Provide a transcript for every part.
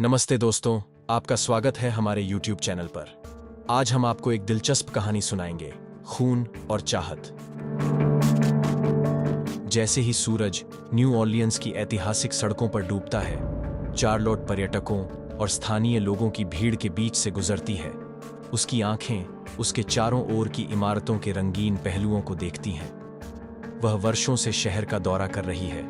नमस्ते दोस्तों, आपका स्वागत है हमारे YouTube चैनल पर। आज हम आपको एक दिलचस्प कहानी सुनाएंगे, खून और चाहत। जैसे ही सूरज न्यू ऑर्लियंस की ऐतिहासिक सड़कों पर डूबता है, चार्लोट पर्यटकों और स्थानीय लोगों की भीड़ के बीच से गुजरती है। उसकी आंखें उसके चारों ओर की इमारतों के रंगीन पहलुओं को देखती हैं। वह वर्षों से शहर का दौरा कर रही है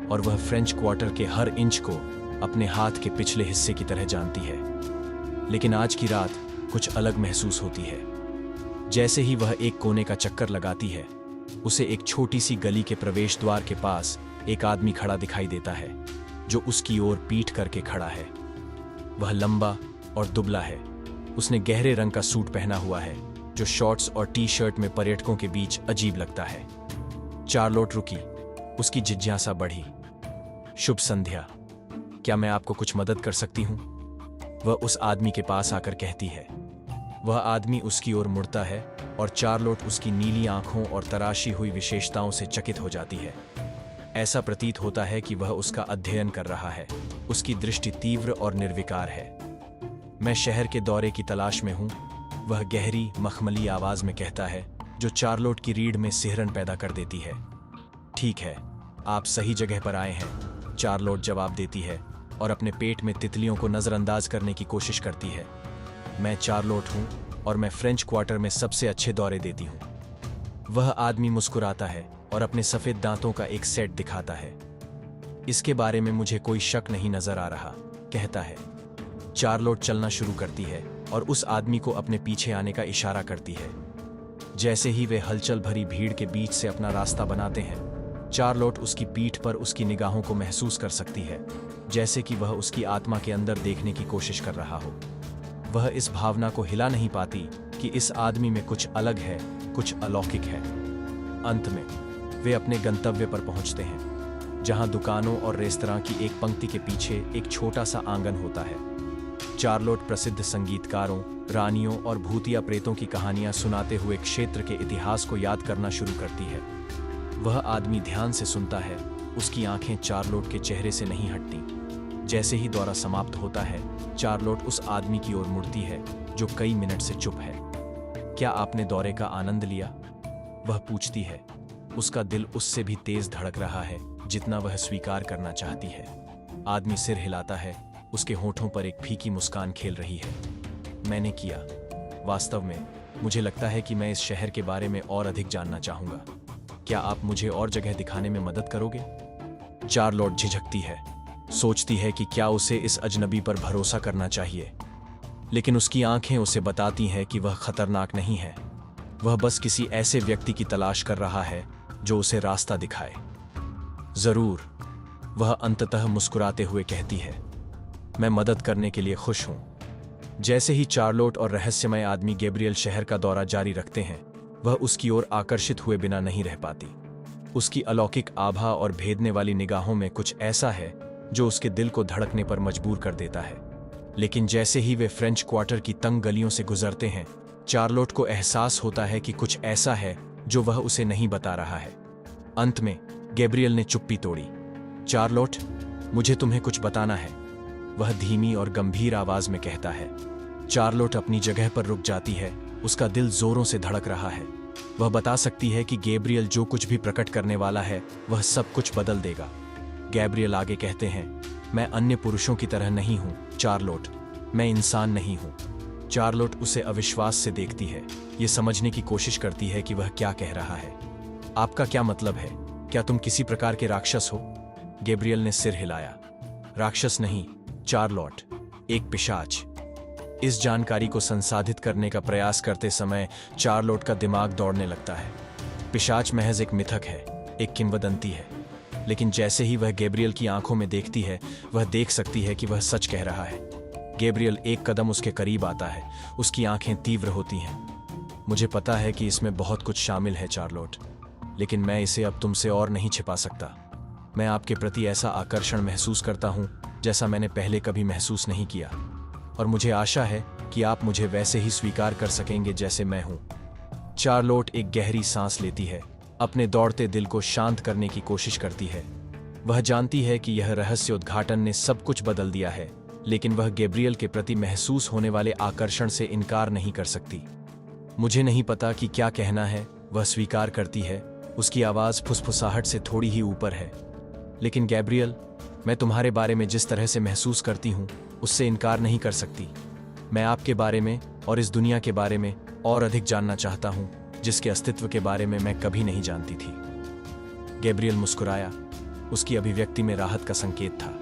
और वह फ्रेंच क्वार्टर के हर इंच को अपने हाथ के पिछले हिस्से की तरह जानती है। लेकिन आज की रात कुछ अलग महसूस होती है। जैसे ही वह एक कोने का चक्कर लगाती है, उसे एक छोटी सी गली के प्रवेश द्वार के पास एक आदमी खड़ा दिखाई देता है, जो उसकी ओर पीठ करके खड़ा है। वह लंबा और दुबला है। उसने गहरे रंग का सूट पहना हुआ है, जो शॉर्ट्स और टी शर्ट में पर्यटकों के बीच अजीब लगता है। चार्लोट रुकी, उसकी जिज्ञासा बढ़ी। शुभ संध्या, क्या मैं आपको कुछ मदद कर सकती हूं? वह उस आदमी के पास आकर कहती है। वह आदमी उसकी ओर मुड़ता है और चार्लोट उसकी नीली आंखों और तराशी हुई विशेषताओं से चकित हो जाती है। ऐसा प्रतीत होता है कि वह उसका अध्ययन कर रहा है। उसकी दृष्टि तीव्र और निर्विकार है। मैं शहर के दौरे की तलाश में हूं, वह गहरी मखमली आवाज में कहता है, जो चार्लोट की रीढ़ में सिहरन पैदा कर देती है। ठीक है, आप सही जगह पर आए हैं, चार्लोट जवाब देती है और अपने पेट में तितलियों को नजरअंदाज करने की कोशिश करती है। मैं चार्लोट हूं और मैं फ्रेंच क्वार्टर में सबसे अच्छे दौरे देती हूं। वह आदमी मुस्कुराता है और अपने सफेद दांतों का एक सेट दिखाता है। इसके बारे में मुझे कोई शक नहीं नजर आ रहा, कहता है। चार्लोट चलना शुरू करती है और उस आदमी को अपने पीछे आने का इशारा करती है। जैसे ही वे हलचल भरी भीड़ के बीच से अपना रास्ता बनाते हैं, चार्लोट उसकी पीठ पर उसकी निगाहों को महसूस कर सकती है, जैसे कि वह उसकी आत्मा के अंदर देखने की कोशिश कर रहा हो। वह इस भावना को हिला नहीं पाती कि इस आदमी में कुछ अलग है, कुछ अलौकिक है। अंत में वे अपने गंतव्य पर पहुंचते हैं, जहां दुकानों और रेस्तरां की एक पंक्ति के पीछे एक छोटा सा आंगन होता है। चार्लोट प्रसिद्ध संगीतकारों, रानियों और भूतिया प्रेतों की कहानियां सुनाते हुए क्षेत्र के इतिहास को याद करना शुरू करती है। वह आदमी ध्यान से सुनता है, उसकी आंखें चार्लोट के चेहरे से नहीं हटती। जैसे ही दौरा समाप्त होता है, चार्लोट उस आदमी की ओर मुड़ती है, जो कई मिनट से चुप है। क्या आपने दौरे का आनंद लिया? वह पूछती है। उसका दिल उससे भी तेज धड़क रहा है जितना वह स्वीकार करना चाहती है। आदमी सिर हिलाता है, उसके होठों पर एक फीकी मुस्कान खेल रही है। मैंने किया। वास्तव में मुझे लगता है कि मैं इस शहर के बारे में और अधिक जानना चाहूंगा। क्या आप मुझे और जगह दिखाने में मदद करोगे? चार्लोट झिझकती है, सोचती है कि क्या उसे इस अजनबी पर भरोसा करना चाहिए। लेकिन उसकी आंखें उसे बताती हैं कि वह खतरनाक नहीं है। वह बस किसी ऐसे व्यक्ति की तलाश कर रहा है जो उसे रास्ता दिखाए। जरूर, वह अंततः मुस्कुराते हुए कहती है। मैं मदद करने के लिए खुश हूं। जैसे ही चार्लोट और रहस्यमय आदमी गैब्रियल शहर का दौरा जारी रखते हैं, वह उसकी ओर आकर्षित हुए बिना नहीं रह पाती। उसकी अलौकिक आभा और भेदने वाली निगाहों में कुछ ऐसा है जो उसके दिल को धड़कने पर मजबूर कर देता है। लेकिन जैसे ही वे फ्रेंच क्वार्टर की तंग गलियों से गुजरते हैं, चार्लोट को एहसास होता है कि कुछ ऐसा है जो वह उसे नहीं बता रहा है। अंत में गैब्रियल ने चुप्पी तोड़ी। चार्लोट, मुझे तुम्हें कुछ बताना है, वह धीमी और गंभीर आवाज में कहता है। चार्लोट अपनी जगह पर रुक जाती है। उसका दिल जोरों से धड़क रहा है। वह बता सकती है कि गैब्रियल जो कुछ भी प्रकट करने वाला है, वह सब कुछ बदल देगा। गैब्रियल आगे कहते हैं, मैं अन्य पुरुषों की तरह नहीं हूं, चार्लोट। मैं इंसान नहीं हूं। चार्लोट उसे अविश्वास से देखती है, ये समझने की कोशिश करती है कि वह क्या कह रहा है। आपका क्या मतलब है? क्या तुम किसी प्रकार के राक्षस हो? गैब्रियल ने सिर हिलाया। राक्षस नहीं, चार्लोट, एक पिशाच। इस जानकारी को संसाधित करने का प्रयास करते समय चार्लोट का दिमाग दौड़ने लगता है। पिशाच महज एक मिथक है, एक किंवदंती है। लेकिन जैसे ही वह गैब्रियल की आंखों में देखती है, वह देख सकती है कि वह सच कह रहा है। गैब्रियल एक कदम उसके करीब आता है। उसकी आंखें तीव्र होती हैं। मुझे पता है कि इसमें बहुत कुछ शामिल है चार्लोट, लेकिन मैं इसे अब तुमसे और नहीं छिपा सकता। मैं आपके प्रति ऐसा आकर्षण महसूस करता हूं जैसा मैंने पहले कभी महसूस नहीं किया, और मुझे आशा है कि आप मुझे वैसे ही स्वीकार कर सकेंगे जैसे मैं हूं। चार्लोट एक गहरी सांस लेती है, अपने दौड़ते दिल को शांत करने की कोशिश करती है। वह जानती है कि यह रहस्य उद्घाटन ने सब कुछ बदल दिया है, लेकिन वह गैब्रियल के प्रति महसूस होने वाले आकर्षण से इनकार नहीं कर सकती। मुझे नहीं पता कि क्या कहना है, वह स्वीकार करती है। उसकी आवाज़ फुसफुसाहट से थोड़ी ही ऊपर है। लेकिन गैब्रियल, मैं तुम्हारे बारे में जिस तरह से महसूस करती हूँ उससे इनकार नहीं कर सकती। मैं आपके बारे में और इस दुनिया के बारे में और अधिक जानना चाहता हूँ, जिसके अस्तित्व के बारे में मैं कभी नहीं जानती थी। गैब्रियल मुस्कुराया। उसकी अभिव्यक्ति में राहत का संकेत था।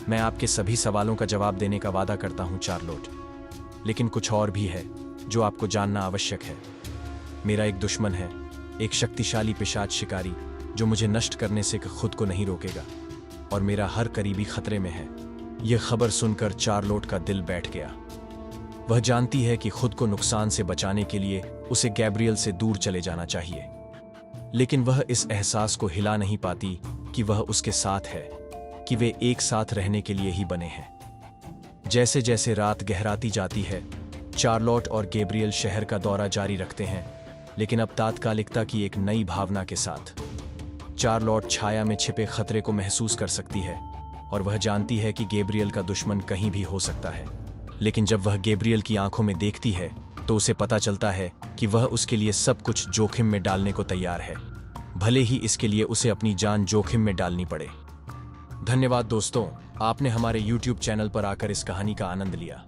मैं आपके सभी सवालों का जवाब देने का वादा करता हूँ चार्लोट, लेकिन कुछ और भी है जो आपको जानना आवश्यक है। मेरा एक दुश्मन है, एक शक्तिशाली पिशाच शिकारी जो मुझे नष्ट करने से खुद को नहीं रोकेगा, और मेरा हर करीबी खतरे में है। यह खबर सुनकर चार्लोट का दिल बैठ गया। वह जानती है कि खुद को नुकसान से बचाने के लिए उसे गैब्रियल से दूर चले जाना चाहिए, लेकिन वह इस एहसास को हिला नहीं पाती कि वह उसके साथ है, कि वे एक साथ रहने के लिए ही बने हैं। जैसे जैसे रात गहराती जाती है, चार्लोट और गैब्रियल शहर का दौरा जारी रखते हैं, लेकिन अब तात्कालिकता की एक नई भावना के साथ। चार्लोट छाया में छिपे खतरे को महसूस कर सकती है, और वह जानती है कि गैब्रियल का दुश्मन कहीं भी हो सकता है। लेकिन जब वह गैब्रियल की आंखों में देखती है तो उसे पता चलता है कि वह उसके लिए सब कुछ जोखिम में डालने को तैयार है, भले ही इसके लिए उसे अपनी जान जोखिम में डालनी पड़े। धन्यवाद दोस्तों, आपने हमारे YouTube चैनल पर आकर इस कहानी का आनंद लिया।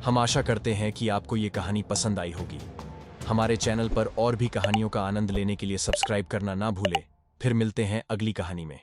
हम आशा करते हैं कि आपको ये कहानी पसंद आई होगी। हमारे चैनल पर और भी कहानियों का आनंद लेने के लिए सब्सक्राइब करना ना भूलें। फिर मिलते हैं अगली कहानी में।